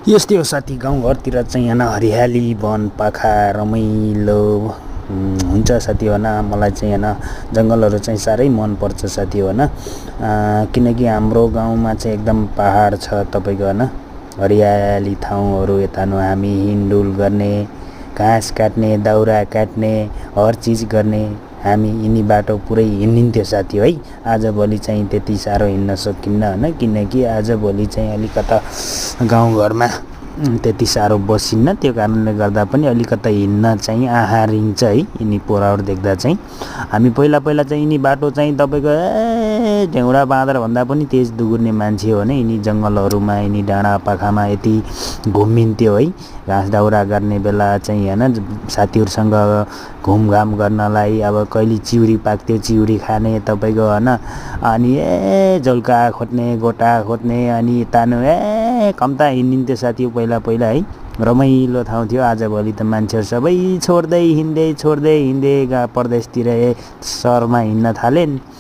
यस्तै हो साथी, गाउँघरतिर चाहिँ होइन हरियाली वन पाखा रमाइलो हुन्छ साथी होइन। मलाई चाहिँ होइन जङ्गलहरू चाहिँ साह्रै मनपर्छ साथी होइन। किनकि हाम्रो गाउँमा चाहिँ एकदम पहाड छ तपाईँको होइन, हरियाली ठाउँहरू। यता हामी हिँडडुल गर्ने, घाँस काट्ने, दाउरा काट्ने, हर चिज गर्ने हामी यिनी बाटो पुरै हिँडिन्थ्यो साथी है। आजभोलि चाहिँ त्यति साह्रो हिँड्न सकिन्न होइन, किनकि आजभोलि चाहिँ अलिकता गाउँघरमा त्यति साह्रो बसिन्न। त्यो कारणले गर्दा पनि अलिकता हिँड्न चाहिँ आहारिन्छ है। यिनी पोराहरू देख्दा चाहिँ हामी पहिला चाहिँ यिनी बाटो चाहिँ तपाईँको ढेउडा बाँदर भन्दा पनि तेज दुगुर्ने मान्छे हो भने यिनी जङ्गलहरूमा, यिनी डाँडा पाखामा यति घुमिन्थ्यो है। घाँस दाउरा गर्ने बेला चाहिँ होइन साथीहरूसँग घुमघाम गर्नलाई। अब कहिले चिउरी पाक्थ्यो, चिउरी खाने तपाईँको होइन। अनि झोल्का खोज्ने, गोटा खोज्ने, अनि तानु कम्ता हिँडिन्थ्यो साथी पहिला है। रमाइलो ठाउँ थियो। आजभोलि त मान्छेहरू सबै छोड्दै हिँड्दै परदेशतिर सहरमा हिँड्न थालेन्।